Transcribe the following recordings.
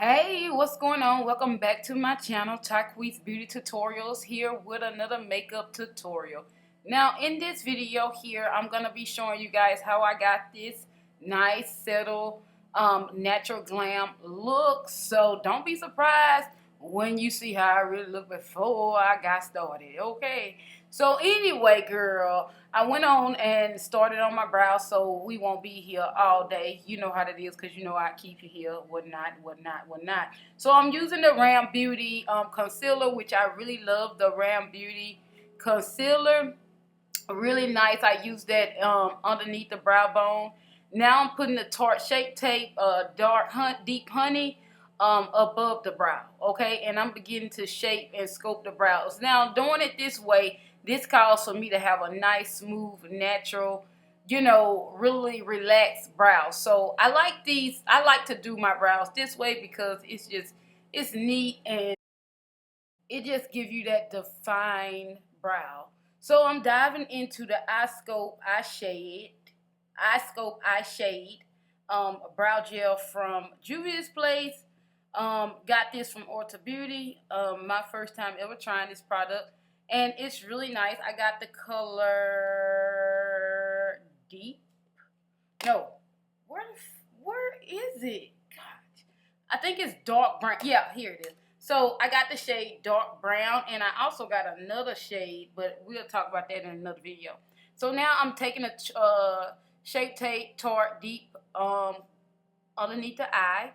Hey, what's going on? Welcome back to my channel, CLINIQUE Beauty Tutorials, here with another makeup tutorial. Now, in this video here, I'm going to be showing you guys how I got this nice, settled, natural glam look. So don't be surprised when you see how I really look before I got started, okay? So anyway, girl, I went on and started on my brows, so we won't be here all day. You know how that is, because you know I keep you here, whatnot. So I'm using the rem.beauty concealer, which I really love the rem.beauty concealer. Really nice. I use that underneath the brow bone. Now I'm putting the Tarte Shape Tape Deep Honey above the brow, okay? And I'm beginning to shape and sculpt the brows. Now, doing it this way, this calls for me to have a nice, smooth, natural, really relaxed brows. So I like these. I like to do my brows this way because it's neat and it just gives you that defined brow. So I'm diving into the Sculpt Eye Shade brow gel from Juvia's Place. Got this from Ulta Beauty. My first time ever trying this product, and it's really nice. I got the color Deep. No, where is it? God, I think it's dark brown. Yeah, here it is. So I got the shade dark brown, and I also got another shade, but we'll talk about that in another video. So now I'm taking a Shape Tape Tarte Deep underneath the eye,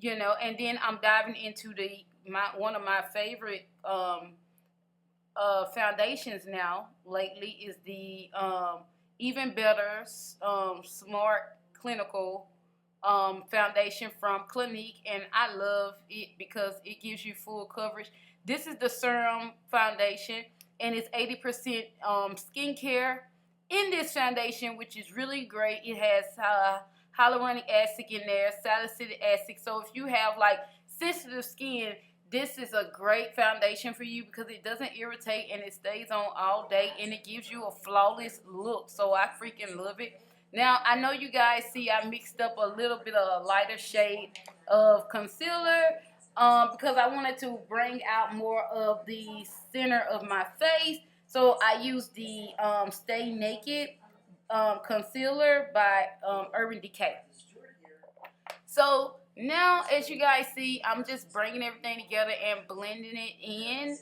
and then I'm diving into one of my favorite foundations now lately is the Even Better Smart Clinical foundation from Clinique, and I love it because it gives you full coverage. This is the serum foundation, and it's 80% skincare in this foundation, which is really great. It has hyaluronic acid in there, salicylic acid. So if you have like sensitive skin, this is a great foundation for you because it doesn't irritate and it stays on all day, and it gives you a flawless look. So I freaking love it. Now, I know you guys see I mixed up a little bit of a lighter shade of concealer because I wanted to bring out more of the center of my face. So I used the Stay Naked concealer by Urban Decay. So now, as you guys see, I'm just bringing everything together and blending it in,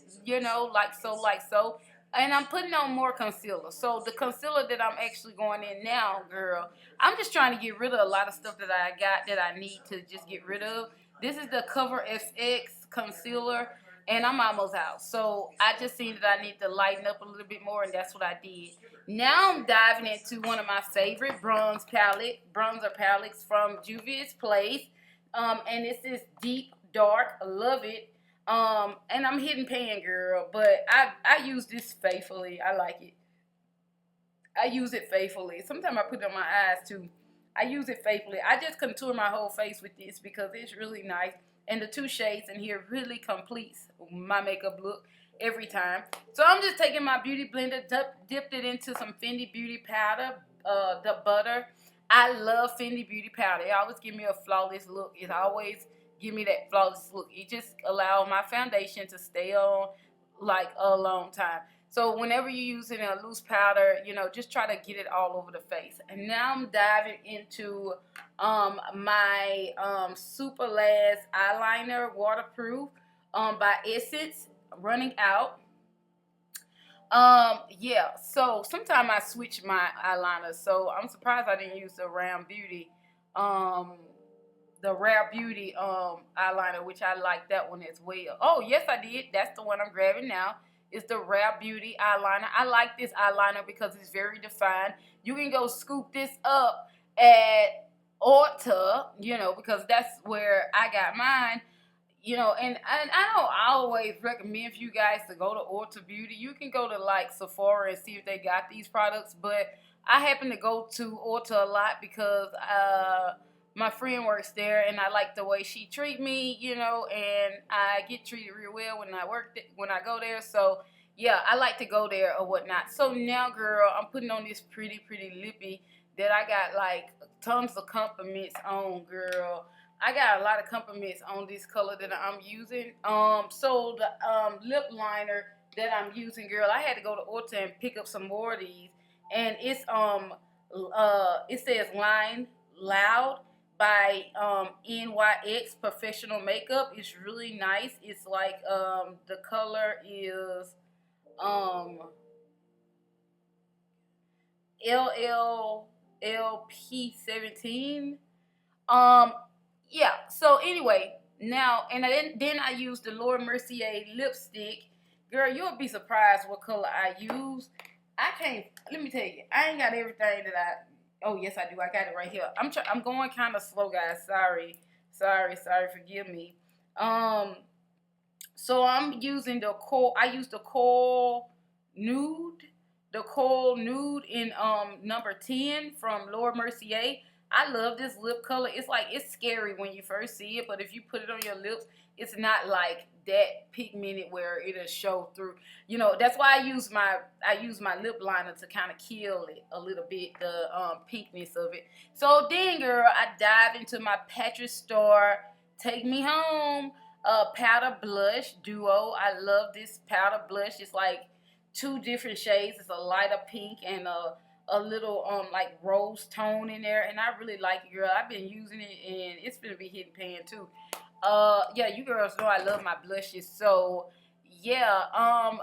like so. And I'm putting on more concealer. So the concealer that I'm actually going in now, girl, I'm just trying to get rid of a lot of stuff that I got that I need to just get rid of. This is the Cover FX concealer, and I'm almost out. So I just seen that I need to lighten up a little bit more, and that's what I did. Now I'm diving into one of my favorite bronzer palettes from Juvia's Place. And this is Deep Dark. I love it. And I'm hitting pan, girl, but I use this faithfully. I like it. I use it faithfully. Sometimes I put it on my eyes too. I use it faithfully. I just contour my whole face with this because it's really nice. And the two shades in here really completes my makeup look every time. So I'm just taking my beauty blender, dipped it into some Fendi Beauty powder, the butter. I love Fendi Beauty powder. It always give me a flawless look. It always give me that flawless look. It just allows my foundation to stay on like a long time. So whenever you're using a loose powder, just try to get it all over the face. And now I'm diving into my Super Lash eyeliner, waterproof, by Essence, running out. Yeah, so sometimes I switch my eyeliner, so I'm surprised I didn't use the rem.beauty eyeliner, which I like that one as well. Oh yes, I did. That's the one I'm grabbing now. It's the rem.beauty eyeliner. I like this eyeliner because it's very defined. You can go scoop this up at Ulta, because that's where I got mine. And I don't always recommend for you guys to go to Ulta Beauty. You can go to like Sephora and see if they got these products, but I happen to go to Ulta a lot because my friend works there, and I like the way she treat me, and I get treated real well when I go there. So yeah, I like to go there or whatnot. So now, girl, I'm putting on this pretty lippy that I got like tons of compliments on, girl. I got a lot of compliments on this color that I'm using. So the lip liner that I'm using, girl, I had to go to Ulta and pick up some more of these, and it's it says Line Loud by NYX Professional Makeup. It's really nice. It's like the color is LLLP17. Yeah. So anyway, now and then I used the Laura Mercier lipstick. Girl, you'll be surprised what color I use. I can't. Let me tell you, I ain't got everything that I. Oh yes, I do. I got it right here. I'm going kind of slow, guys. Sorry. Forgive me. So I'm using the coral. I use the coral nude. The coral nude in number 10 from Laura Mercier. I love this lip color. It's like, it's scary when you first see it, but if you put it on your lips, it's not like that pigmented where it'll show through. You know, that's why I use my lip liner to kind of kill it a little bit, the pinkness of it. So then, girl, I dive into my Patrick Star Take Me Home powder blush duo. I love this powder blush. It's like two different shades. It's a lighter pink and a little like rose tone in there, and I really like it, girl. I've been using it and it's gonna be hitting pan too. Yeah, you girls know I love my blushes. So yeah, I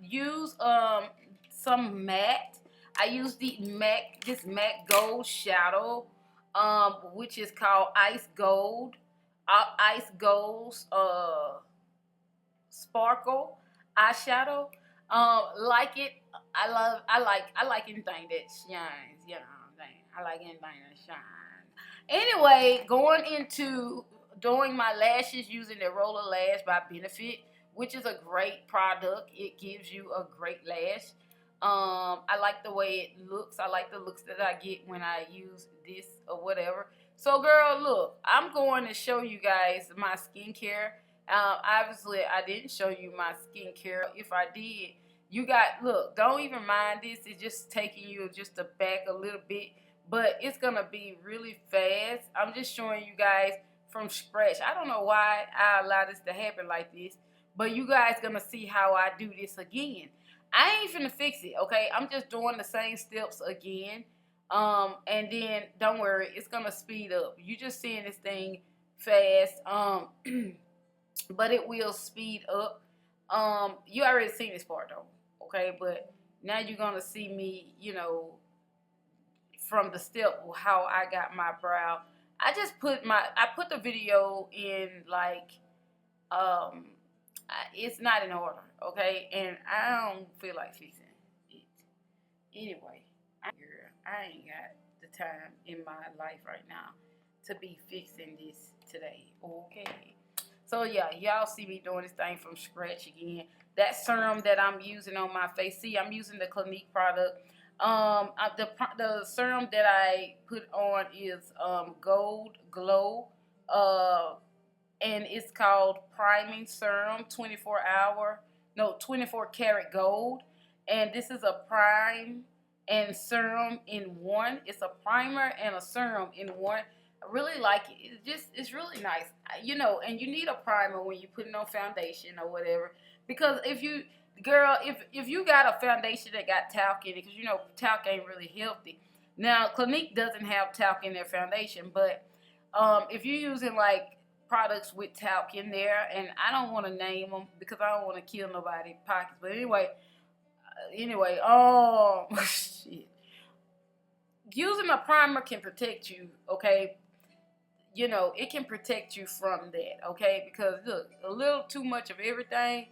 use some matte. I use this matte gold shadow, which is called Ice Gold. Ice Gold's sparkle eyeshadow. Like it. I like anything that shines. You know, I like anything that shines. Anyway, going into doing my lashes using the Roller Lash by Benefit, which is a great product. It gives you a great lash. I like the way it looks. I like the looks that I get when I use this or whatever. So, girl, look, I'm going to show you guys my skincare. Obviously, I didn't show you my skincare. If I did, you got, look, don't even mind this. It's just taking you just back a little bit, but it's going to be really fast. I'm just showing you guys from scratch. I don't know why I allow this to happen like this, but you guys going to see how I do this again. I ain't finna fix it, okay? I'm just doing the same steps again. And then don't worry, it's gonna speed up. You just seeing this thing fast, but it will speed up. You already seen this part though, okay? But now you're gonna see me, you know, from the step how I got my brow. I put the video in like, it's not in order, okay? And I don't feel like fixing it. Anyway, I ain't got the time in my life right now to be fixing this today, okay? So yeah, y'all see me doing this thing from scratch again. That serum that I'm using on my face, see, I'm using the Clinique product. The serum that I put on is Gold Glow, and it's called Priming Serum 24 karat gold. And this is a prime and serum in one. It's a primer and a serum in one. I really like it. It's really nice. You know, and you need a primer when you're putting on foundation or whatever. Because if you got a foundation that got talc in it, because you know talc ain't really healthy. Now, Clinique doesn't have talc in their foundation, but if you're using like products with talc in there, and I don't want to name them because I don't want to kill nobody's pockets. But anyway, shit. Using a primer can protect you, okay? You know, it can protect you from that, okay? Because look, a little too much of anything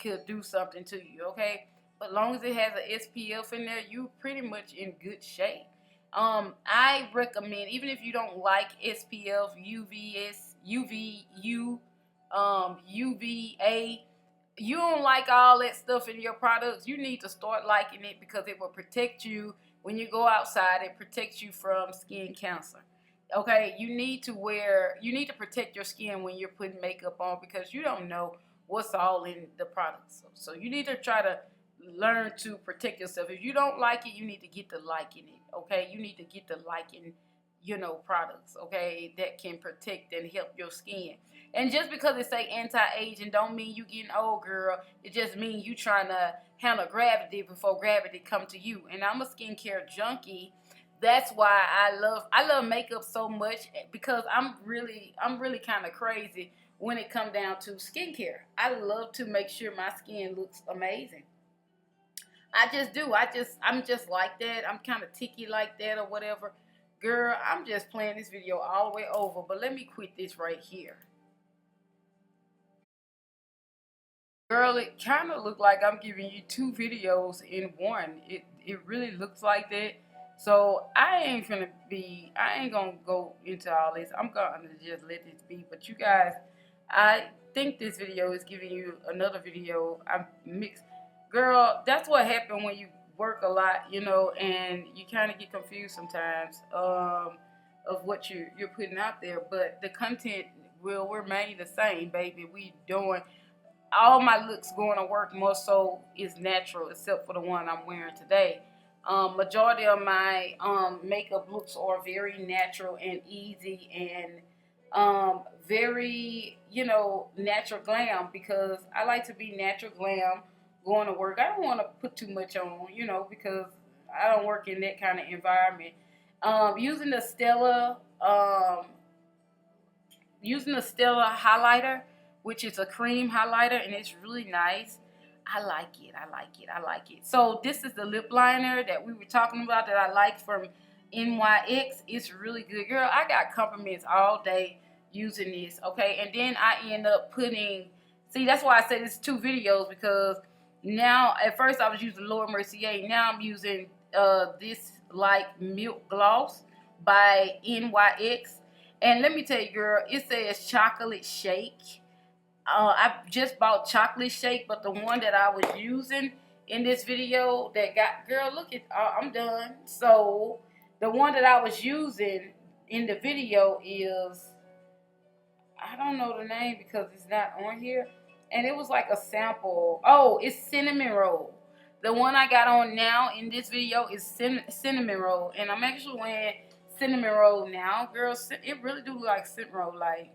could do something to you, okay? But as long as it has an SPF in there, you pretty much in good shape. I recommend, even if you don't like SPF, UVA, you don't like all that stuff in your products, you need to start liking it because it will protect you when you go outside. It protects you from skin cancer. Okay, you need to protect your skin when you're putting makeup on because you don't know what's all in the products. So you need to try to learn to protect yourself. If you don't like it, you need to get to liking it. Okay, you need to get to liking you know, products, okay, that can protect and help your skin. And just because it say anti-aging don't mean you getting old, girl. It just means you trying to handle gravity before gravity come to you. And I'm a skincare junkie. That's why I love makeup so much, because I'm really kind of crazy when it come down to skincare. I love to make sure my skin looks amazing. I just do. I'm just like that. I'm kind of ticky like that or whatever. Girl, I'm just playing this video all the way over, but let me quit this right here. Girl, it kind of look like I'm giving you two videos in one. It really looks like that. So I ain't gonna go into all this. I'm gonna just let this be. But you guys, I think this video is giving you another video. I'm mixed. Girl, that's what happened when you work a lot, you know, and you kind of get confused sometimes of what you're putting out there. But the content will remain the same, baby. We doing all my looks going to work more so is natural, except for the one I'm wearing today. Majority of my makeup looks are very natural and easy and very, you know, natural glam, because I like to be natural glam going to work. I don't want to put too much on, you know, because I don't work in that kind of environment. Using the Stella highlighter, which is a cream highlighter, and it's really nice. I like it. I like it. I like it. So this is the lip liner that we were talking about that I like from NYX. It's really good. Girl, I got compliments all day using this, okay? And then I end up putting, see, that's why I said it's two videos, because now, at first I was using Laura Mercier. Now I'm using this like milk gloss by NYX. And let me tell you, girl, it says chocolate shake. I just bought chocolate shake, but the one that I was using in this video that got, girl, look at, I'm done. So the one that I was using in the video is, I don't know the name because it's not on here, and it was like a sample. Oh, it's cinnamon roll. The one I got on now in this video is cinnamon roll, and I'm actually wearing cinnamon roll now, girl. It really do look like cinnamon roll, like.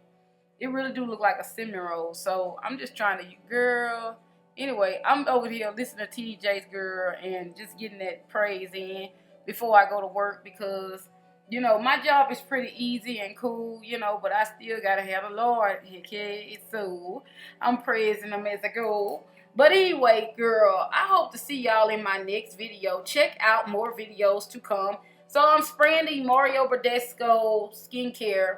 It really do look like a cinnamon roll. So I'm just trying to, girl. Anyway, I'm over here listening to TJ's, girl, and just getting that praise in before I go to work, because, you know, my job is pretty easy and cool, you know, but I still got to have the Lord, okay? So I'm praising him as I go. But anyway, girl, I hope to see y'all in my next video. Check out more videos to come. So I'm spraying the Mario Badescu skincare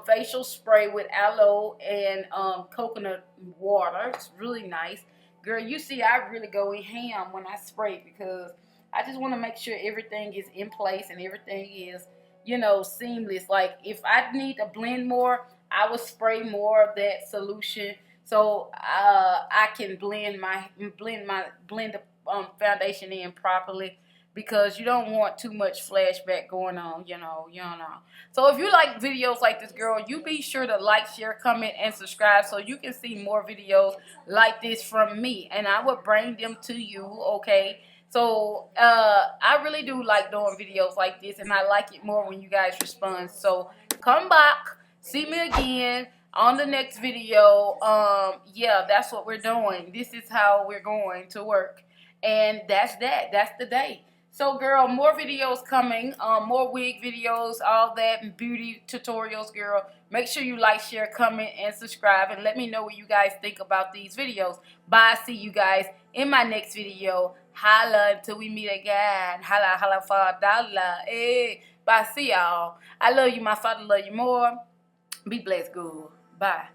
facial spray with aloe and coconut water. It's really nice. Girl, you see I really go in ham when I spray, because I just want to make sure everything is in place and everything is, you know, seamless. Like if I need to blend more, I will spray more of that solution so I can blend the foundation in properly, because you don't want too much flashback going on, you know. So if you like videos like this, girl, you be sure to like, share, comment, and subscribe so you can see more videos like this from me, and I will bring them to you, okay? So I really do like doing videos like this, and I like it more when you guys respond. So come back, see me again on the next video. Yeah, that's what we're doing. This is how we're going to work, and that's the day. So girl, more videos coming, more wig videos, all that, and beauty tutorials, girl. Make sure you like, share, comment, and subscribe, and let me know what you guys think about these videos. Bye, see you guys in my next video. Holla until we meet again. Holla, holla for a dollar. Hey, bye, see y'all. I love you, my father love you more. Be blessed, good. Bye.